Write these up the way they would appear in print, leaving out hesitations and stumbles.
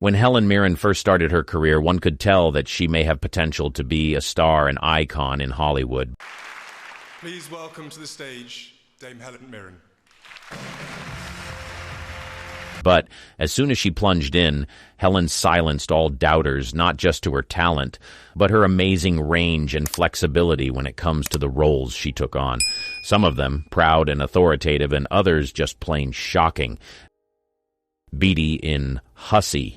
When Helen Mirren first started her career, one could tell that she may have potential to be a star and icon in Hollywood. Please welcome to the stage Dame Helen Mirren. But as soon as she plunged in, Helen silenced all doubters, not just to her talent, but her amazing range and flexibility when it comes to the roles she took on. Some of them proud and authoritative, and others just plain shocking. Beatty in Hussy.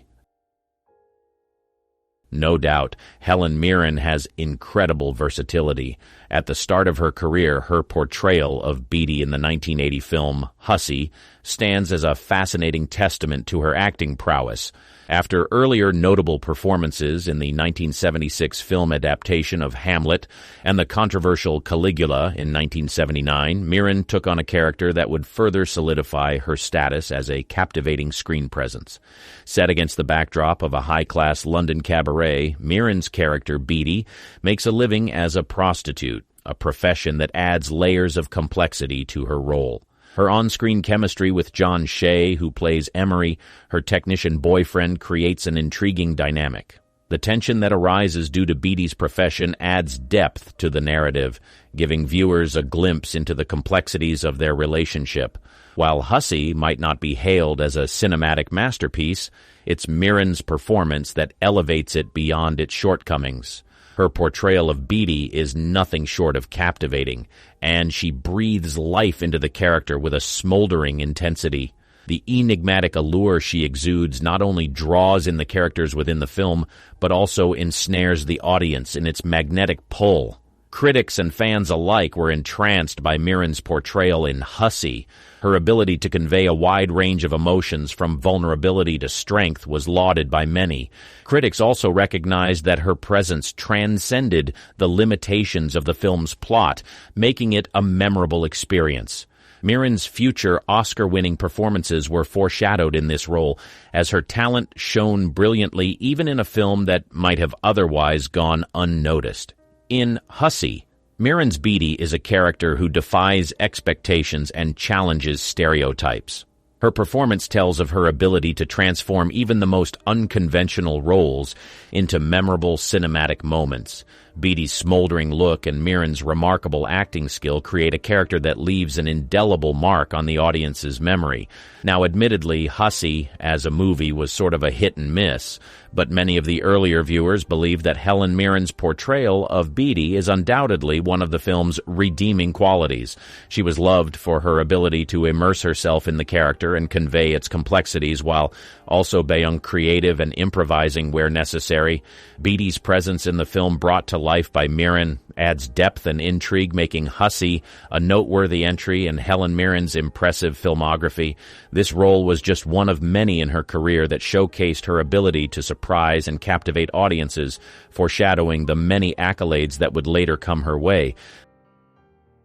No doubt, Helen Mirren has incredible versatility. At the start of her career, her portrayal of Beatty in the 1980 film Hussy stands as a fascinating testament to her acting prowess. After earlier notable performances in the 1976 film adaptation of Hamlet and the controversial Caligula in 1979, Mirren took on a character that would further solidify her status as a captivating screen presence. Set against the backdrop of a high-class London cabaret, Mirren's character, Beatty, makes a living as a prostitute, a profession that adds layers of complexity to her role. Her on-screen chemistry with John Shea, who plays Emery, her technician boyfriend, creates an intriguing dynamic. The tension that arises due to Beatty's profession adds depth to the narrative, giving viewers a glimpse into the complexities of their relationship. While Hussy might not be hailed as a cinematic masterpiece, it's Mirren's performance that elevates it beyond its shortcomings. Her portrayal of Beatty is nothing short of captivating, and she breathes life into the character with a smoldering intensity. The enigmatic allure she exudes not only draws in the characters within the film, but also ensnares the audience in its magnetic pull. Critics and fans alike were entranced by Mirren's portrayal in Hussy. Her ability to convey a wide range of emotions from vulnerability to strength was lauded by many. Critics also recognized that her presence transcended the limitations of the film's plot, making it a memorable experience. Mirren's future Oscar-winning performances were foreshadowed in this role, as her talent shone brilliantly even in a film that might have otherwise gone unnoticed. In Hussy, Mirren's Beatty is a character who defies expectations and challenges stereotypes. Her performance tells of her ability to transform even the most unconventional roles into memorable cinematic moments. Beatty's smoldering look and Mirren's remarkable acting skill create a character that leaves an indelible mark on the audience's memory. Now, admittedly, Hussy, as a movie, was sort of a hit and miss, but many of the earlier viewers believe that Helen Mirren's portrayal of Beatty is undoubtedly one of the film's redeeming qualities. She was loved for her ability to immerse herself in the character and convey its complexities while also being creative and improvising where necessary. Beatty's presence in the film brought to life by Mirren adds depth and intrigue, making Hussy a noteworthy entry in Helen Mirren's impressive filmography. This role was just one of many in her career that showcased her ability to surprise and captivate audiences, foreshadowing the many accolades that would later come her way.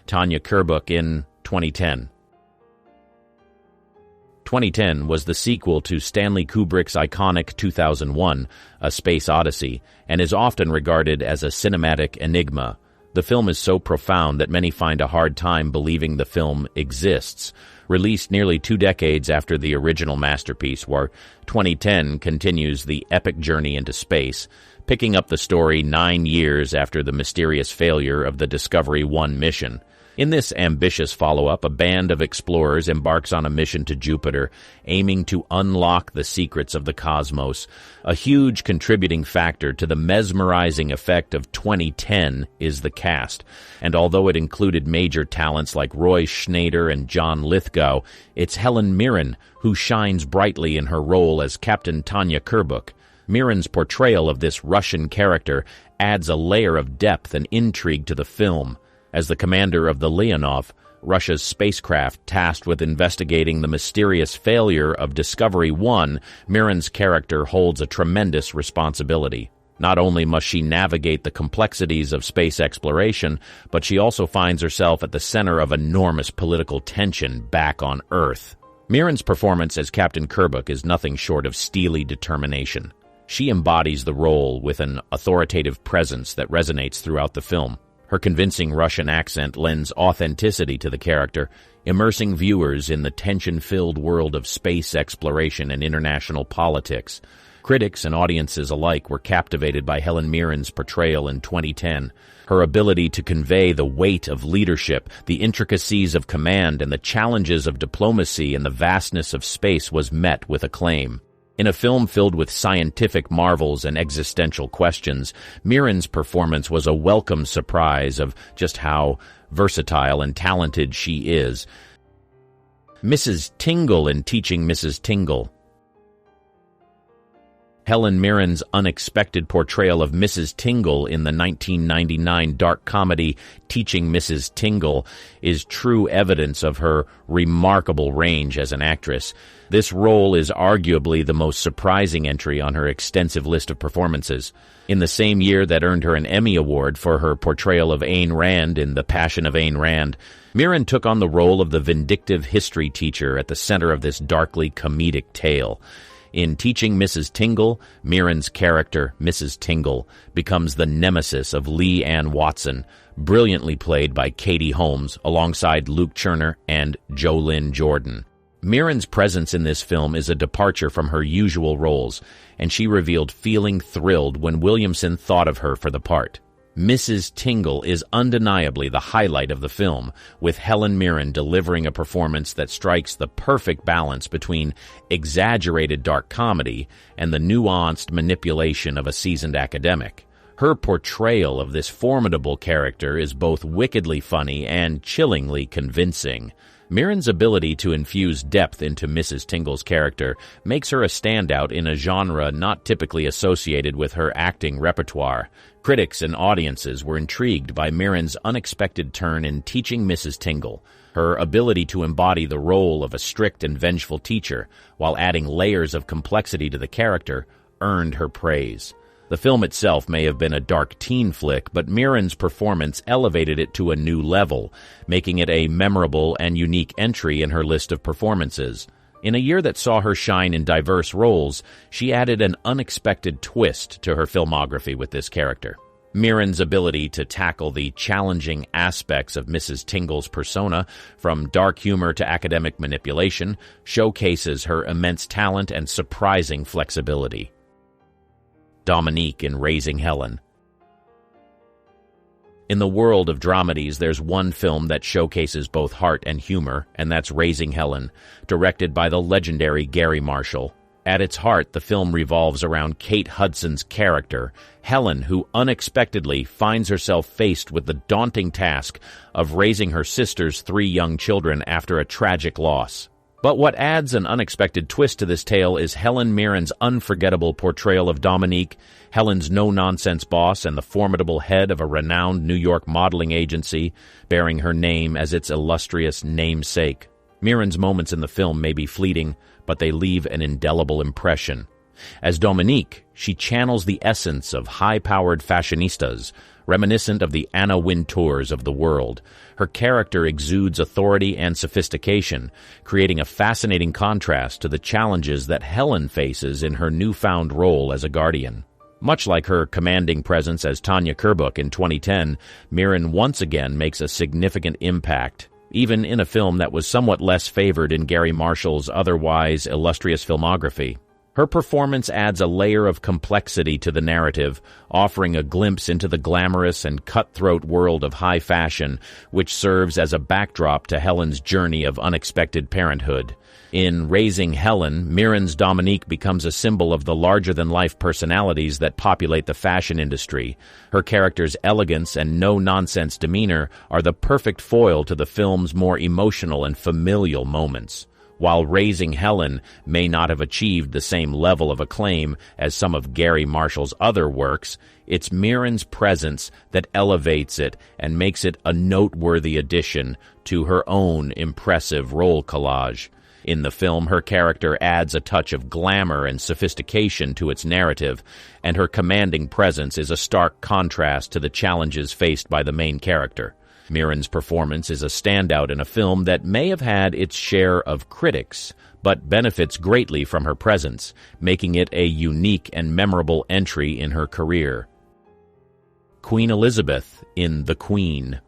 Tanya Kerbook in 2010. 2010 was the sequel to Stanley Kubrick's iconic 2001, A Space Odyssey, and is often regarded as a cinematic enigma. The film is so profound that many find a hard time believing the film exists. Released nearly 2 decades after the original masterpiece, where 2010 continues the epic journey into space, picking up the story 9 years after the mysterious failure of the Discovery 1 mission. In this ambitious follow-up, a band of explorers embarks on a mission to Jupiter, aiming to unlock the secrets of the cosmos. A huge contributing factor to the mesmerizing effect of 2010 is the cast, and although it included major talents like Roy Schneider and John Lithgow, it's Helen Mirren who shines brightly in her role as Captain Tanya Kerbook. Mirren's portrayal of this Russian character adds a layer of depth and intrigue to the film. As the commander of the Leonov, Russia's spacecraft tasked with investigating the mysterious failure of Discovery 1, Mirren's character holds a tremendous responsibility. Not only must she navigate the complexities of space exploration, but she also finds herself at the center of enormous political tension back on Earth. Mirren's performance as Captain Kerbook is nothing short of steely determination. She embodies the role with an authoritative presence that resonates throughout the film. Her convincing Russian accent lends authenticity to the character, immersing viewers in the tension-filled world of space exploration and international politics. Critics and audiences alike were captivated by Helen Mirren's portrayal in 2010. Her ability to convey the weight of leadership, the intricacies of command, and the challenges of diplomacy and the vastness of space was met with acclaim. In a film filled with scientific marvels and existential questions, Mirren's performance was a welcome surprise of just how versatile and talented she is. Mrs. Tingle in Teaching Mrs. Tingle. Helen Mirren's unexpected portrayal of Mrs. Tingle in the 1999 dark comedy Teaching Mrs. Tingle is true evidence of her remarkable range as an actress. This role is arguably the most surprising entry on her extensive list of performances. In the same year that earned her an Emmy Award for her portrayal of Ayn Rand in The Passion of Ayn Rand, Mirren took on the role of the vindictive history teacher at the center of this darkly comedic tale. In Teaching Mrs. Tingle, Mirren's character, Mrs. Tingle, becomes the nemesis of Lee Ann Watson, brilliantly played by Katie Holmes alongside Luke Cherner and Jolynn Jordan. Mirren's presence in this film is a departure from her usual roles, and she revealed feeling thrilled when Williamson thought of her for the part. Mrs. Tingle is undeniably the highlight of the film, with Helen Mirren delivering a performance that strikes the perfect balance between exaggerated dark comedy and the nuanced manipulation of a seasoned academic. Her portrayal of this formidable character is both wickedly funny and chillingly convincing. Mirren's ability to infuse depth into Mrs. Tingle's character makes her a standout in a genre not typically associated with her acting repertoire. Critics and audiences were intrigued by Mirren's unexpected turn in Teaching Mrs. Tingle. Her ability to embody the role of a strict and vengeful teacher while adding layers of complexity to the character earned her praise. The film itself may have been a dark teen flick, but Mirren's performance elevated it to a new level, making it a memorable and unique entry in her list of performances. In a year that saw her shine in diverse roles, she added an unexpected twist to her filmography with this character. Mirren's ability to tackle the challenging aspects of Mrs. Tingle's persona, from dark humor to academic manipulation, showcases her immense talent and surprising flexibility. Dominique in Raising Helen. In the world of dramedies, there's one film that showcases both heart and humor, and that's Raising Helen, directed by the legendary Gary Marshall. At its heart, the film revolves around Kate Hudson's character, Helen, who unexpectedly finds herself faced with the daunting task of raising her sister's 3 young children after a tragic loss. But what adds an unexpected twist to this tale is Helen Mirren's unforgettable portrayal of Dominique, Helen's no-nonsense boss and the formidable head of a renowned New York modeling agency, bearing her name as its illustrious namesake. Mirren's moments in the film may be fleeting, but they leave an indelible impression. As Dominique, she channels the essence of high-powered fashionistas, reminiscent of the Anna Wintours of the world. Her character exudes authority and sophistication, creating a fascinating contrast to the challenges that Helen faces in her newfound role as a guardian. Much like her commanding presence as Tanya Kerbook in 2010, Mirren once again makes a significant impact, even in a film that was somewhat less favored in Gary Marshall's otherwise illustrious filmography. Her performance adds a layer of complexity to the narrative, offering a glimpse into the glamorous and cutthroat world of high fashion, which serves as a backdrop to Helen's journey of unexpected parenthood. In Raising Helen, Mirren's Dominique becomes a symbol of the larger-than-life personalities that populate the fashion industry. Her character's elegance and no-nonsense demeanor are the perfect foil to the film's more emotional and familial moments. While Raising Helen may not have achieved the same level of acclaim as some of Gary Marshall's other works, it's Mirren's presence that elevates it and makes it a noteworthy addition to her own impressive role collage. In the film, her character adds a touch of glamour and sophistication to its narrative, and her commanding presence is a stark contrast to the challenges faced by the main character. Mirren's performance is a standout in a film that may have had its share of critics, but benefits greatly from her presence, making it a unique and memorable entry in her career. Queen Elizabeth in The Queen.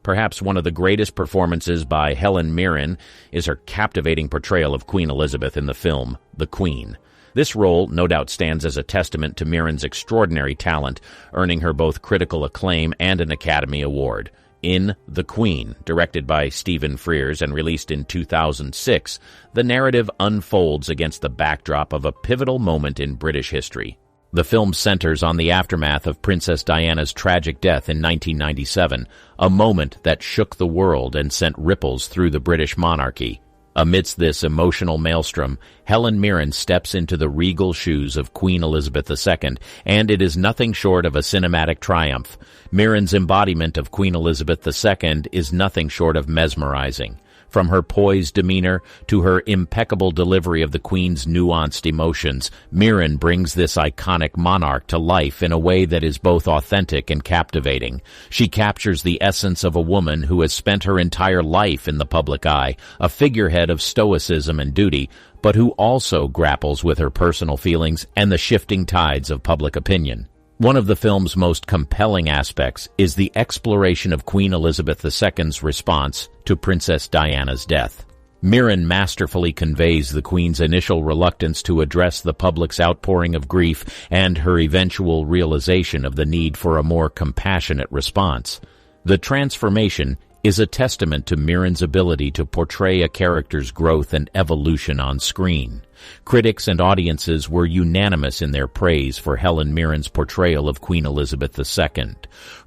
Perhaps one of the greatest performances by Helen Mirren is her captivating portrayal of Queen Elizabeth in the film The Queen. This role no doubt stands as a testament to Mirren's extraordinary talent, earning her both critical acclaim and an Academy Award. In The Queen, directed by Stephen Frears and released in 2006, the narrative unfolds against the backdrop of a pivotal moment in British history. The film centers on the aftermath of Princess Diana's tragic death in 1997, a moment that shook the world and sent ripples through the British monarchy. Amidst this emotional maelstrom, Helen Mirren steps into the regal shoes of Queen Elizabeth II, and it is nothing short of a cinematic triumph. Mirren's embodiment of Queen Elizabeth II is nothing short of mesmerizing. From her poised demeanor to her impeccable delivery of the Queen's nuanced emotions, Mirren brings this iconic monarch to life in a way that is both authentic and captivating. She captures the essence of a woman who has spent her entire life in the public eye, a figurehead of stoicism and duty, but who also grapples with her personal feelings and the shifting tides of public opinion. One of the film's most compelling aspects is the exploration of Queen Elizabeth II's response to Princess Diana's death. Mirren masterfully conveys the Queen's initial reluctance to address the public's outpouring of grief and her eventual realization of the need for a more compassionate response. The transformation is a testament to Mirren's ability to portray a character's growth and evolution on screen. Critics and audiences were unanimous in their praise for Helen Mirren's portrayal of Queen Elizabeth II.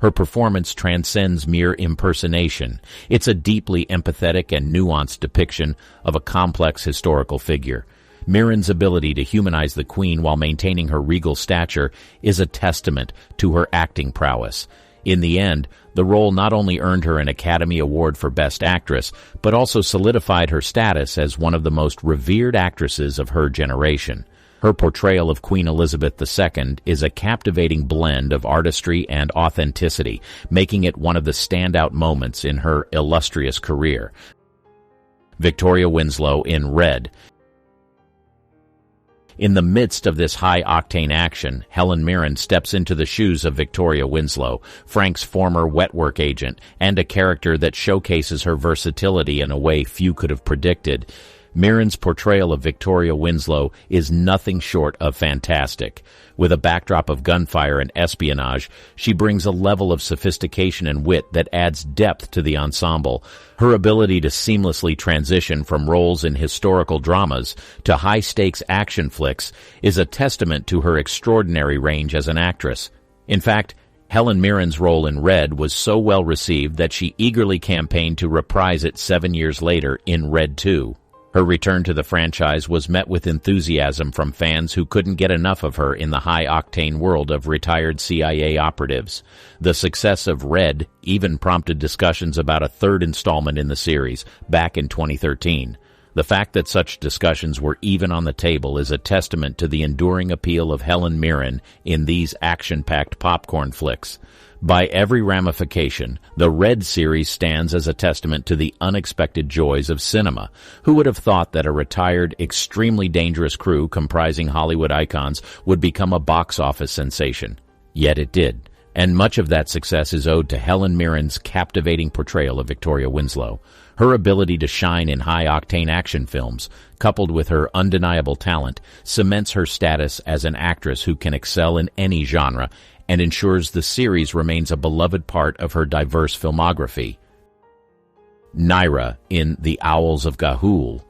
Her performance transcends mere impersonation. It's a deeply empathetic and nuanced depiction of a complex historical figure. Mirren's ability to humanize the Queen while maintaining her regal stature is a testament to her acting prowess. In the end, the role not only earned her an Academy Award for Best Actress, but also solidified her status as one of the most revered actresses of her generation. Her portrayal of Queen Elizabeth II is a captivating blend of artistry and authenticity, making it one of the standout moments in her illustrious career. Victoria Winslow in Red. In the midst of this high-octane action, Helen Mirren steps into the shoes of Victoria Winslow, Frank's former wet-work agent, and a character that showcases her versatility in a way few could have predicted. Mirren's portrayal of Victoria Winslow is nothing short of fantastic. With a backdrop of gunfire and espionage, she brings a level of sophistication and wit that adds depth to the ensemble. Her ability to seamlessly transition from roles in historical dramas to high-stakes action flicks is a testament to her extraordinary range as an actress. In fact, Helen Mirren's role in Red was so well received that she eagerly campaigned to reprise it 7 years later in Red 2. Her return to the franchise was met with enthusiasm from fans who couldn't get enough of her in the high-octane world of retired CIA operatives. The success of Red even prompted discussions about a third installment in the series back in 2013. The fact that such discussions were even on the table is a testament to the enduring appeal of Helen Mirren in these action-packed popcorn flicks. By every ramification, the Red series stands as a testament to the unexpected joys of cinema. Who would have thought that a retired, extremely dangerous crew comprising Hollywood icons would become a box office sensation? Yet it did, and much of that success is owed to Helen Mirren's captivating portrayal of Victoria Winslow. Her ability to shine in high-octane action films, coupled with her undeniable talent, cements her status as an actress who can excel in any genre and ensures the series remains a beloved part of her diverse filmography. Nyra in The Owls of Ga'Hoole.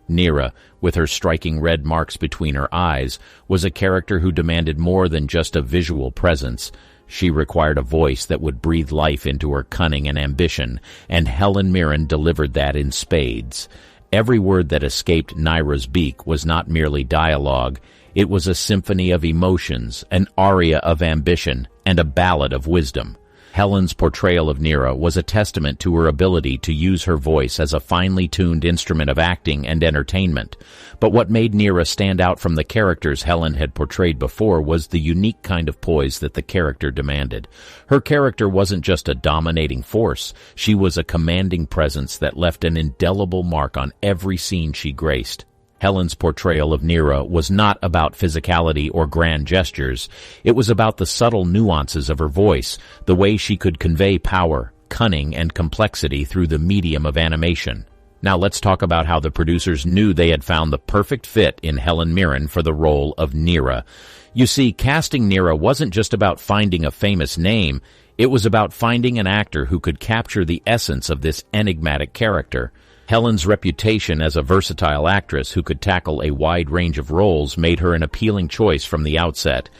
Nyra, with her striking red marks between her eyes, was a character who demanded more than just a visual presence. She required a voice that would breathe life into her cunning and ambition, and Helen Mirren delivered that in spades. Every word that escaped Nyra's beak was not merely dialogue. It was a symphony of emotions, an aria of ambition, and a ballad of wisdom. Helen's portrayal of Nyra was a testament to her ability to use her voice as a finely tuned instrument of acting and entertainment. But what made Nyra stand out from the characters Helen had portrayed before was the unique kind of poise that the character demanded. Her character wasn't just a dominating force, she was a commanding presence that left an indelible mark on every scene she graced. Helen's portrayal of Nira was not about physicality or grand gestures. It was about the subtle nuances of her voice, the way she could convey power, cunning, and complexity through the medium of animation. Now let's talk about how the producers knew they had found the perfect fit in Helen Mirren for the role of Nira. You see, casting Nira wasn't just about finding a famous name. It was about finding an actor who could capture the essence of this enigmatic character. Helen's reputation as a versatile actress who could tackle a wide range of roles made her an appealing choice from the outset.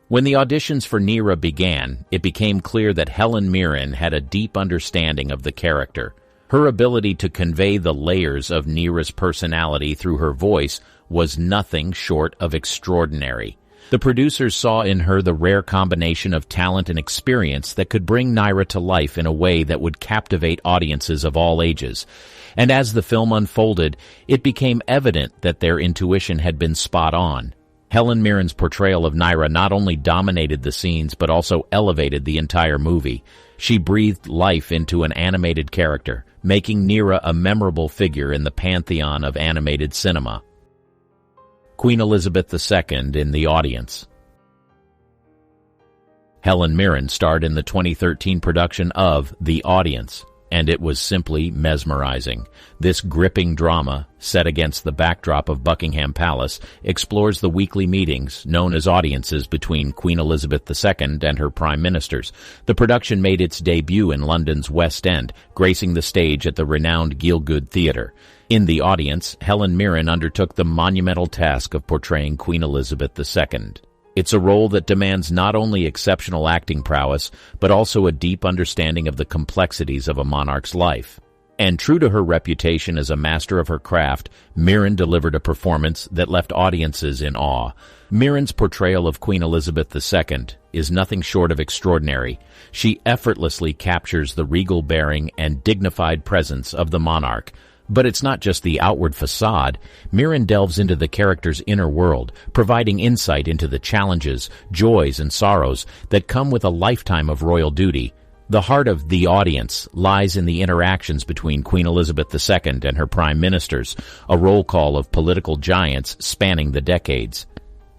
When the auditions for Nira began, it became clear that Helen Mirren had a deep understanding of the character. Her ability to convey the layers of Nira's personality through her voice was nothing short of extraordinary. The producers saw in her the rare combination of talent and experience that could bring Nira to life in a way that would captivate audiences of all ages. And as the film unfolded, it became evident that their intuition had been spot on. Helen Mirren's portrayal of Nira not only dominated the scenes but also elevated the entire movie. She breathed life into an animated character, making Nira a memorable figure in the pantheon of animated cinema. Queen Elizabeth II in the audience. Helen Mirren starred in the 2013 production of The Audience, and it was simply mesmerizing. This gripping drama, set against the backdrop of Buckingham Palace, explores the weekly meetings, known as audiences, between Queen Elizabeth II and her prime ministers. The production made its debut in London's West End, gracing the stage at the renowned Gielgud Theatre. In The Audience, Helen Mirren undertook the monumental task of portraying Queen Elizabeth II. It's a role that demands not only exceptional acting prowess, but also a deep understanding of the complexities of a monarch's life. And true to her reputation as a master of her craft, Mirren delivered a performance that left audiences in awe. Mirren's portrayal of Queen Elizabeth II is nothing short of extraordinary. She effortlessly captures the regal bearing and dignified presence of the monarch. But it's not just the outward facade. Mirren delves into the character's inner world, providing insight into the challenges, joys, and sorrows that come with a lifetime of royal duty. The heart of The Audience lies in the interactions between Queen Elizabeth II and her prime ministers, a roll call of political giants spanning the decades.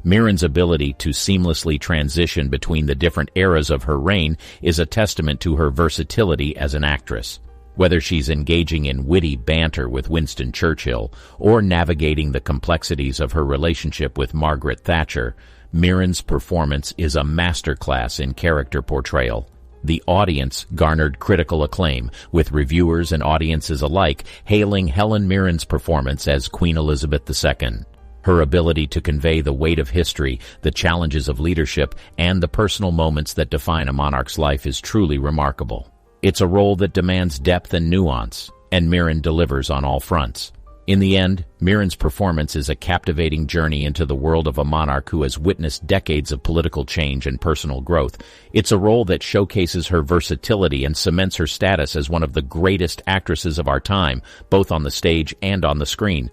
Mirren's ability to seamlessly transition between the different eras of her reign is a testament to her versatility as an actress. Whether she's engaging in witty banter with Winston Churchill or navigating the complexities of her relationship with Margaret Thatcher, Mirren's performance is a masterclass in character portrayal. The Audience garnered critical acclaim, with reviewers and audiences alike hailing Helen Mirren's performance as Queen Elizabeth II. Her ability to convey the weight of history, the challenges of leadership, and the personal moments that define a monarch's life is truly remarkable. It's a role that demands depth and nuance, and Mirren delivers on all fronts. In the end, Mirren's performance is a captivating journey into the world of a monarch who has witnessed decades of political change and personal growth. It's a role that showcases her versatility and cements her status as one of the greatest actresses of our time, both on the stage and on the screen.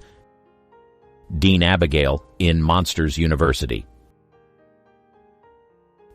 Dean Abigail in Monsters University.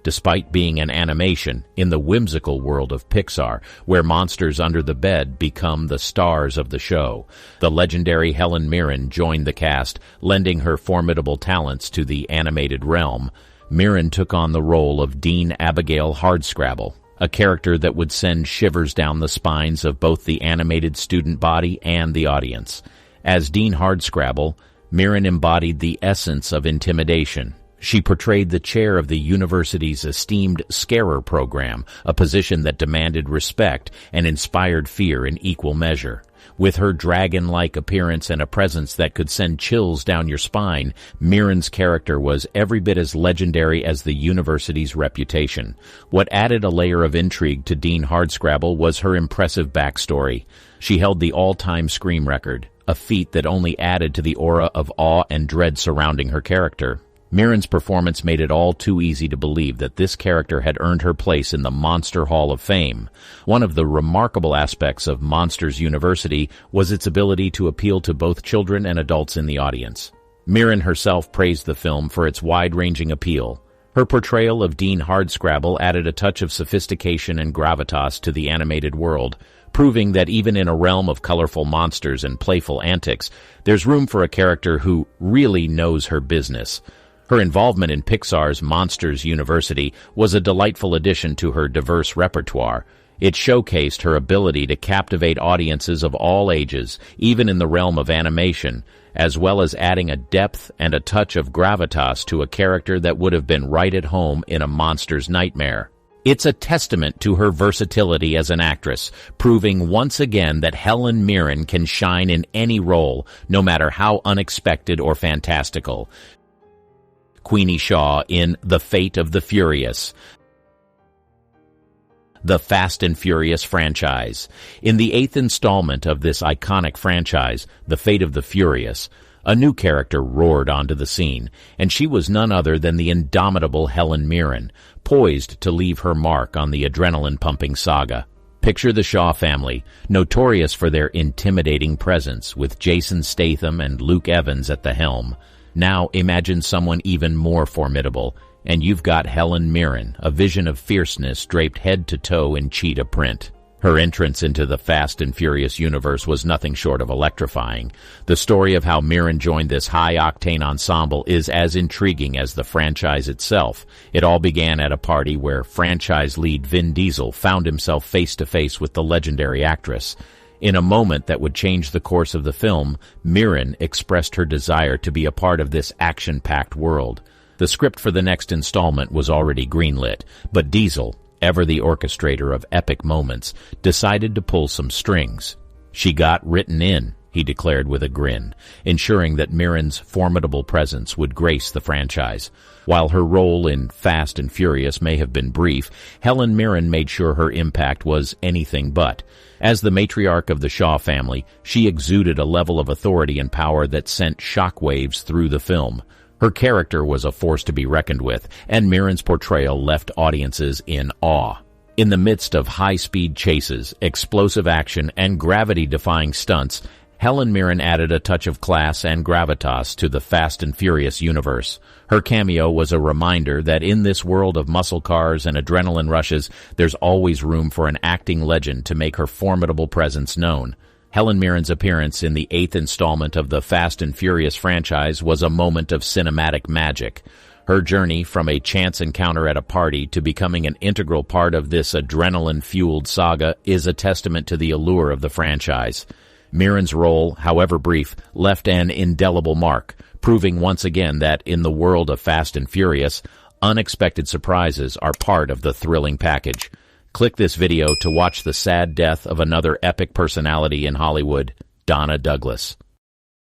Despite being an animation, in the whimsical world of Pixar, where monsters under the bed become the stars of the show, the legendary Helen Mirren joined the cast, lending her formidable talents to the animated realm. Mirren took on the role of Dean Abigail Hardscrabble, a character that would send shivers down the spines of both the animated student body and the audience. As Dean Hardscrabble, Mirren embodied the essence of intimidation. She portrayed the chair of the university's esteemed Scarer program, a position that demanded respect and inspired fear in equal measure. With her dragon-like appearance and a presence that could send chills down your spine, Mirren's character was every bit as legendary as the university's reputation. What added a layer of intrigue to Dean Hardscrabble was her impressive backstory. She held the all-time scream record, a feat that only added to the aura of awe and dread surrounding her character. Mirren's performance made it all too easy to believe that this character had earned her place in the Monster Hall of Fame. One of the remarkable aspects of Monsters University was its ability to appeal to both children and adults in the audience. Mirren herself praised the film for its wide-ranging appeal. Her portrayal of Dean Hardscrabble added a touch of sophistication and gravitas to the animated world, proving that even in a realm of colorful monsters and playful antics, there's room for a character who really knows her business. Her involvement in Pixar's Monsters University was a delightful addition to her diverse repertoire. It showcased her ability to captivate audiences of all ages, even in the realm of animation, as well as adding a depth and a touch of gravitas to a character that would have been right at home in a monster's nightmare. It's a testament to her versatility as an actress, proving once again that Helen Mirren can shine in any role, no matter how unexpected or fantastical. Queenie Shaw in The Fate of the Furious. The Fast and Furious franchise. In the 8th installment of this iconic franchise, The Fate of the Furious, a new character roared onto the scene, and she was none other than the indomitable Helen Mirren, poised to leave her mark on the adrenaline-pumping saga. Picture the Shaw family, notorious for their intimidating presence, with Jason Statham and Luke Evans at the helm. Now imagine someone even more formidable, and you've got Helen Mirren, a vision of fierceness draped head to toe in cheetah print. Her entrance into the Fast and Furious universe was nothing short of electrifying. The story of how Mirren joined this high-octane ensemble is as intriguing as the franchise itself. It all began at a party where franchise lead Vin Diesel found himself face-to-face with the legendary actress. In a moment that would change the course of the film, Mirren expressed her desire to be a part of this action-packed world. The script for the next installment was already greenlit, but Diesel, ever the orchestrator of epic moments, decided to pull some strings. "She got written in," he declared with a grin, ensuring that Mirren's formidable presence would grace the franchise. While her role in Fast and Furious may have been brief, Helen Mirren made sure her impact was anything but. As the matriarch of the Shaw family, she exuded a level of authority and power that sent shockwaves through the film. Her character was a force to be reckoned with, and Mirren's portrayal left audiences in awe. In the midst of high-speed chases, explosive action, and gravity-defying stunts, Helen Mirren added a touch of class and gravitas to the Fast and Furious universe. Her cameo was a reminder that in this world of muscle cars and adrenaline rushes, there's always room for an acting legend to make her formidable presence known. Helen Mirren's appearance in the 8th installment of the Fast and Furious franchise was a moment of cinematic magic. Her journey from a chance encounter at a party to becoming an integral part of this adrenaline-fueled saga is a testament to the allure of the franchise. Mirren's role, however brief, left an indelible mark, proving once again that in the world of Fast and Furious, unexpected surprises are part of the thrilling package. Click this video to watch the sad death of another epic personality in Hollywood, Donna Douglas.